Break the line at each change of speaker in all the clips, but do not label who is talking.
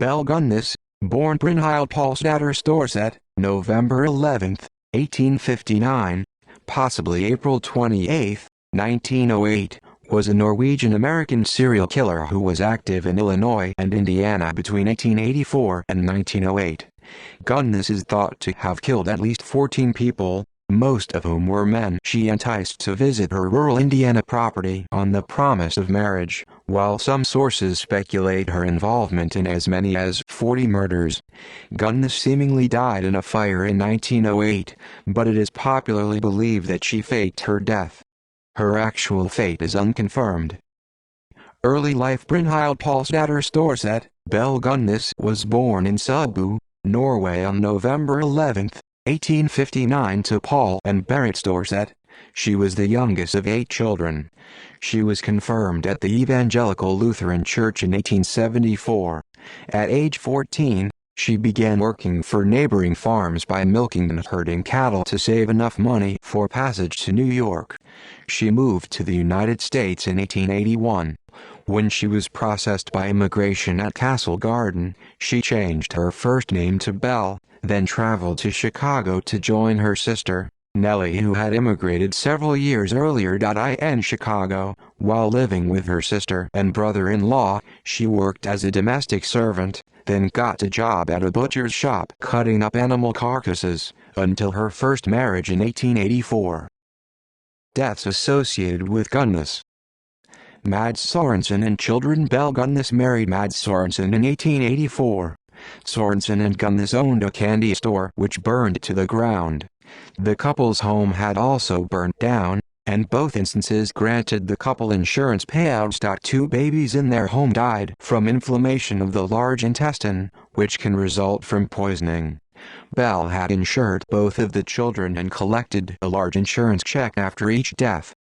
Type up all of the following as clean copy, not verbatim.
Belle Gunness, born Brynhild Paulsdatter Storset, November 11, 1859, possibly April 28, 1908, was a Norwegian-American serial killer who was active in Illinois and Indiana between 1884 and 1908. Gunness is thought to have killed at least 14 people, most of whom were men she enticed to visit her rural Indiana property on the promise of marriage, while some sources speculate her involvement in as many as 40 murders. Gunness seemingly died in a fire in 1908, but it is popularly believed that she faked her death. Her actual fate is unconfirmed. Early life. Brynhild Paulsdatter Storset, Belle Gunness was born in Sudbu, Norway on November 11, 1859 to Paul and Berit Storset. She was the youngest of 8 children. She was confirmed at the Evangelical Lutheran Church in 1874. At age 14, she began working for neighboring farms by milking and herding cattle to save enough money for passage to New York. She moved to the United States in 1881. When she was processed by immigration at Castle Garden, she changed her first name to Belle, then traveled to Chicago to join her sister, Nellie, who had immigrated several years earlier. In Chicago, while living with her sister and brother-in-law, she worked as a domestic servant, then got a job at a butcher's shop cutting up animal carcasses, until her first marriage in 1884. Deaths associated with Gunness. Mads Sorensen and children. Belle Gunness married Mads Sorensen in 1884. Sorensen and Gunness owned a candy store which burned to the ground. The couple's home had also burned down, and both instances granted the couple insurance payouts. 2 babies in their home died from inflammation of the large intestine, which can result from poisoning. Belle had insured both of the children and collected a large insurance check after each death.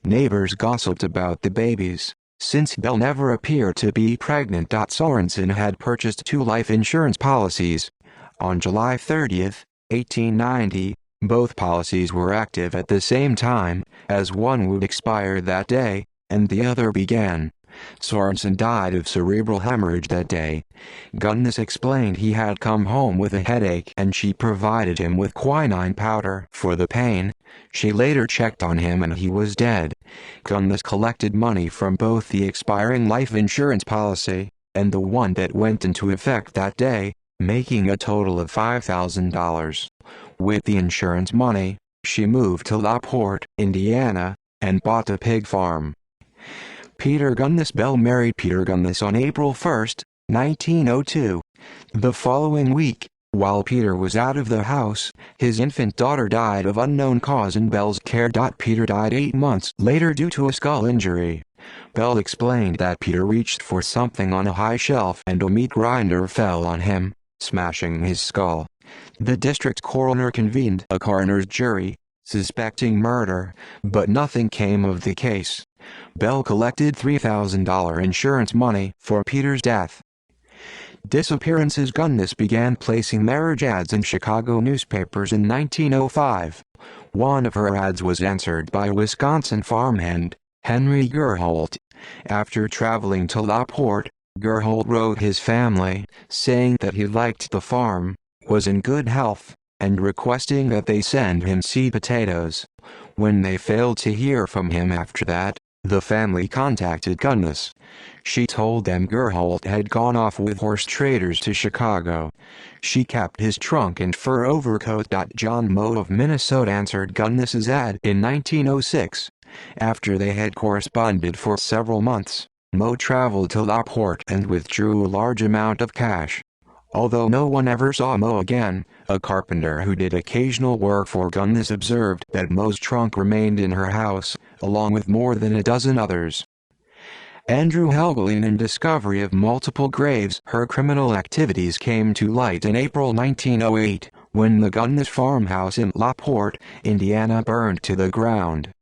Neighbors gossiped about the babies, since Belle never appeared to be pregnant. Sorensen had purchased 2 life insurance policies. On July 30, 1890, both policies were active at the same time, as one would expire that day, and the other began. Sorensen died of cerebral hemorrhage that day. Gunness explained he had come home with a headache and she provided him with quinine powder for the pain. She later checked on him and he was dead. Gunness collected money from both the expiring life insurance policy and the one that went into effect that day, making a total of $5,000. With the insurance money, she moved to LaPorte, Indiana, and bought a pig farm. Peter Gunness. Belle married Peter Gunness on April 1, 1902. The following week, while Peter was out of the house, his infant daughter died of unknown cause in Belle's care. Peter died 8 months later due to a skull injury. Belle explained that Peter reached for something on a high shelf and a meat grinder fell on him, smashing his skull. The district coroner convened a coroner's jury, suspecting murder, but nothing came of the case. Belle collected $3,000 insurance money for Peter's death. Disappearances. Gunness began placing marriage ads in Chicago newspapers in 1905. One of her ads was answered by a Wisconsin farmhand, Henry Gerholt. After traveling to LaPorte, Gerholt wrote his family, saying that he liked the farm, was in good health, and requesting that they send him seed potatoes. When they failed to hear from him after that, the family contacted Gunness. She told them Gerholt had gone off with horse traders to Chicago. She kept his trunk and fur overcoat. John Moe of Minnesota answered Gunness's ad in 1906. After they had corresponded for several months, Moe traveled to LaPorte and withdrew a large amount of cash. Although no one ever saw Moe again, a carpenter who did occasional work for Gunness observed that Moe's trunk remained in her house, along with more than a dozen others. Andrew Helgelien and discovery of multiple graves. Her criminal activities came to light in April 1908, when the Gunness farmhouse in LaPorte, Indiana burned to the ground.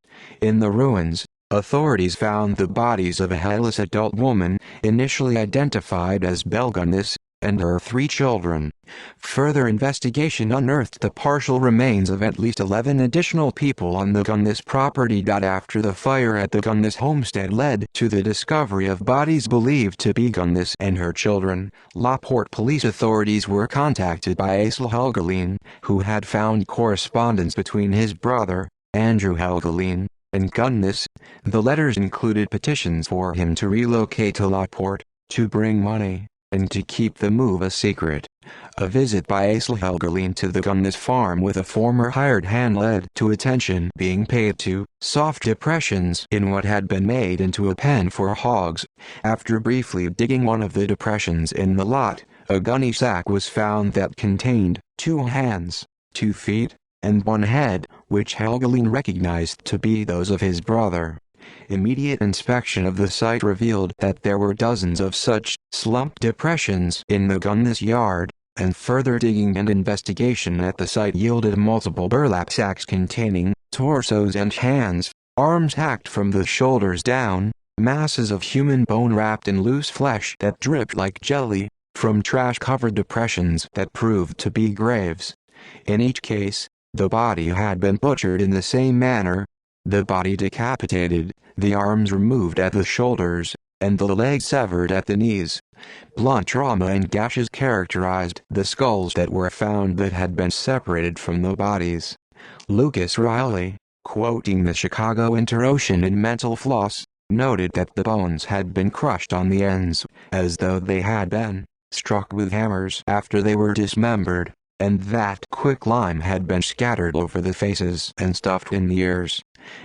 In the ruins, authorities found the bodies of a hairless adult woman, initially identified as Belle Gunness, and her 3 children. Further investigation unearthed the partial remains of at least 11 additional people on the Gunness property. After the fire at the Gunness homestead led to the discovery of bodies believed to be Gunness and her children, LaPorte police authorities were contacted by Asa Helgelien, who had found correspondence between his brother, Andrew Helgelien, and Gunness. The letters included petitions for him to relocate to LaPorte, to bring money, and to keep the move a secret. A visit by Asa Helgelien to the Gunness farm with a former hired hand led to attention being paid to soft depressions in what had been made into a pen for hogs. After briefly digging one of the depressions in the lot, a gunny sack was found that contained 2 hands, 2 feet, and 1 head, which Helgelien recognized to be those of his brother. Immediate inspection of the site revealed that there were dozens of such slump depressions in the Gunness yard, and further digging and investigation at the site yielded multiple burlap sacks containing torsos and hands, arms hacked from the shoulders down, masses of human bone wrapped in loose flesh that dripped like jelly, from trash-covered depressions that proved to be graves. In each case, the body had been butchered in the same manner, the body decapitated, the arms removed at the shoulders, and the legs severed at the knees. Blunt trauma and gashes characterized the skulls that were found that had been separated from the bodies. Lucas Riley, quoting the Chicago Inter-Ocean in Mental Floss, noted that the bones had been crushed on the ends, as though they had been struck with hammers after they were dismembered, and that quicklime had been scattered over the faces and stuffed in the ears.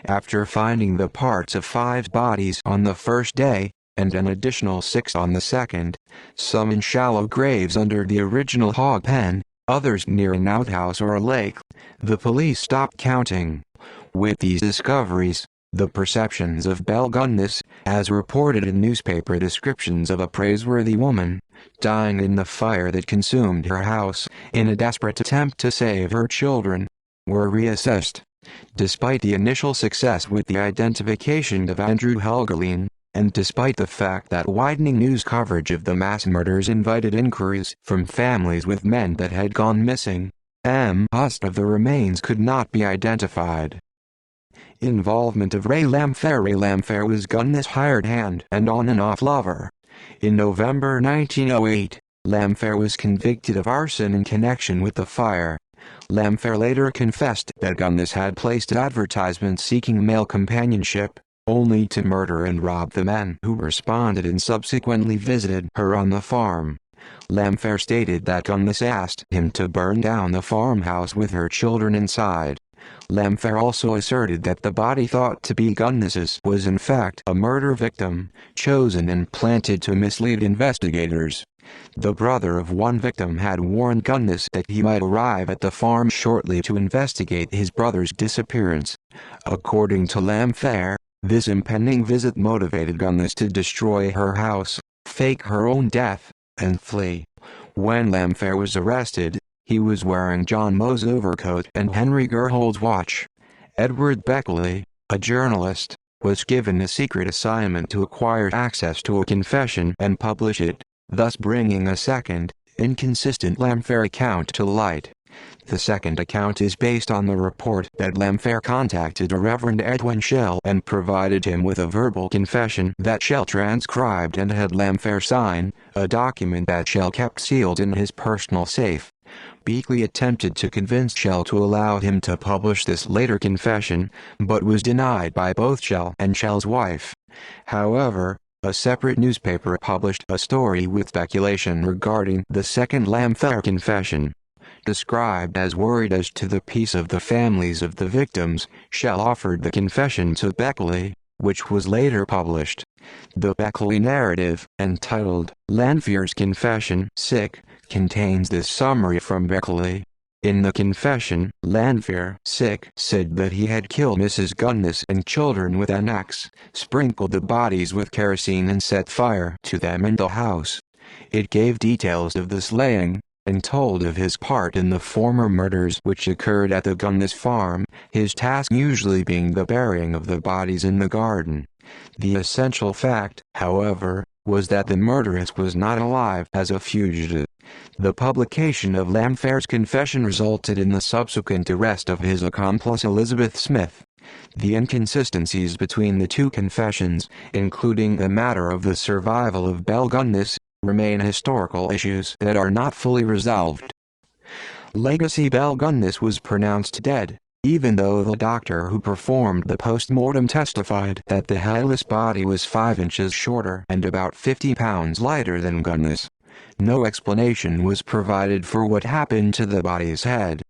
After finding the parts of 5 bodies on the first day, and an additional 6 on the second, some in shallow graves under the original hog pen, others near an outhouse or a lake, the police stopped counting. With these discoveries, the perceptions of Belle Gunness, as reported in newspaper descriptions of a praiseworthy woman, dying in the fire that consumed her house, in a desperate attempt to save her children, were reassessed. Despite the initial success with the identification of Andrew Helgelien, and despite the fact that widening news coverage of the mass murders invited inquiries from families with men that had gone missing, most of the remains could not be identified. Involvement of Ray Lamphere. Ray Lamphere was Gunness' hired hand and on-and-off lover. In November 1908, Lamphere was convicted of arson in connection with the fire. Lamphere later confessed that Gunness had placed advertisements seeking male companionship, only to murder and rob the men who responded and subsequently visited her on the farm. Lamphere stated that Gunness asked him to burn down the farmhouse with her children inside. Lamphere also asserted that the body thought to be Gunness's was in fact a murder victim, chosen and planted to mislead investigators. The brother of one victim had warned Gunness that he might arrive at the farm shortly to investigate his brother's disappearance. According to Lamphere, this impending visit motivated Gunness to destroy her house, fake her own death, and flee. When Lamphere was arrested, he was wearing John Moe's overcoat and Henry Gerhold's watch. Edward Beckley, a journalist, was given a secret assignment to acquire access to a confession and publish it, thus bringing a second, inconsistent Lamphere account to light. The second account is based on the report that Lamphere contacted a Reverend Edwin Schell and provided him with a verbal confession that Schell transcribed and had Lamphere sign, a document that Schell kept sealed in his personal safe. Beckley attempted to convince Schell to allow him to publish this later confession, but was denied by both Schell and Schell's wife. However, a separate newspaper published a story with speculation regarding the second Lamphere confession. Described as worried as to the peace of the families of the victims, Schell offered the confession to Beckley, which was later published. The Beckley narrative, entitled Lamphere's Confession, contains this summary from Beckley. In the confession, Lamphere said that he had killed Mrs. Gunness and children with an axe, sprinkled the bodies with kerosene and set fire to them in the house. It gave details of the slaying, and told of his part in the former murders which occurred at the Gunness farm, his task usually being the burying of the bodies in the garden. The essential fact, however, was that the murderess was not alive as a fugitive. The publication of Lamfair's confession resulted in the subsequent arrest of his accomplice Elizabeth Smith. The inconsistencies between the two confessions, including the matter of the survival of Belle Gunness, remain historical issues that are not fully resolved. Legacy: Belle Gunness was pronounced dead, even though the doctor who performed the post-mortem testified that the headless body was 5 inches shorter and about 50 pounds lighter than Gunness. No explanation was provided for what happened to the body's head.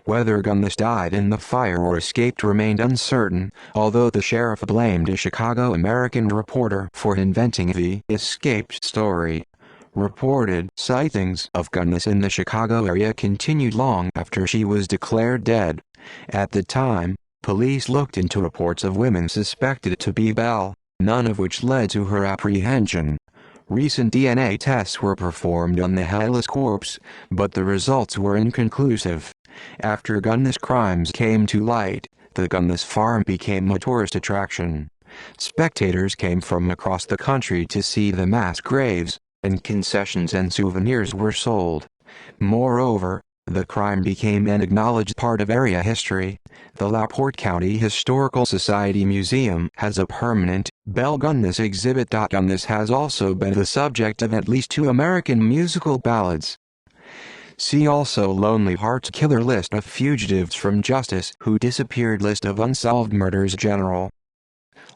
Whether Gunness died in the fire or escaped remained uncertain, although the sheriff blamed a Chicago American reporter for inventing the escaped story. Reported sightings of Gunness in the Chicago area continued long after she was declared dead. At the time, police looked into reports of women suspected to be Belle, none of which led to her apprehension. Recent DNA tests were performed on the headless corpse, but the results were inconclusive. After Gunness' crimes came to light, the Gunness farm became a tourist attraction. Spectators came from across the country to see the mass graves, and concessions and souvenirs were sold. Moreover, the crime became an acknowledged part of area history. The LaPorte County Historical Society Museum has a permanent Belle Gunness exhibit. Gunness has also been the subject of at least 2 American musical ballads. See also Lonely Hearts Killer, List of fugitives from justice who disappeared, List of unsolved murders general.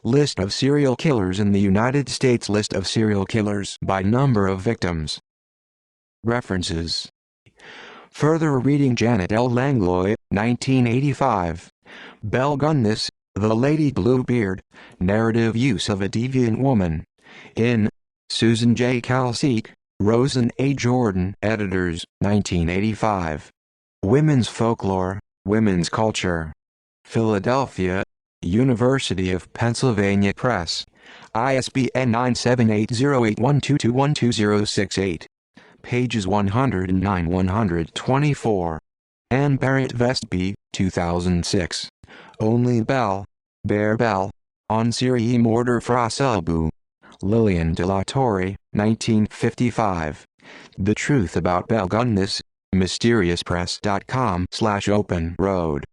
List of serial killers in the United States, List of serial killers by number of victims. References. Further reading: Janet L. Langlois, 1985. Belle Gunness, The Lady Bluebeard, Narrative Use of a Deviant Woman. In Susan J. Kalsik, Rosen A. Jordan, Editors, 1985. Women's Folklore, Women's Culture. Philadelphia, University of Pennsylvania Press. ISBN 9780812212068. Pages 109-124. Anne Barrett Vestby, 2006. Only Belle, Bare Belle, On Série Morter Fraselbu. Lillian de la Torre, 1955. The Truth About Belle Gunness, MysteriousPress.com/Open Road.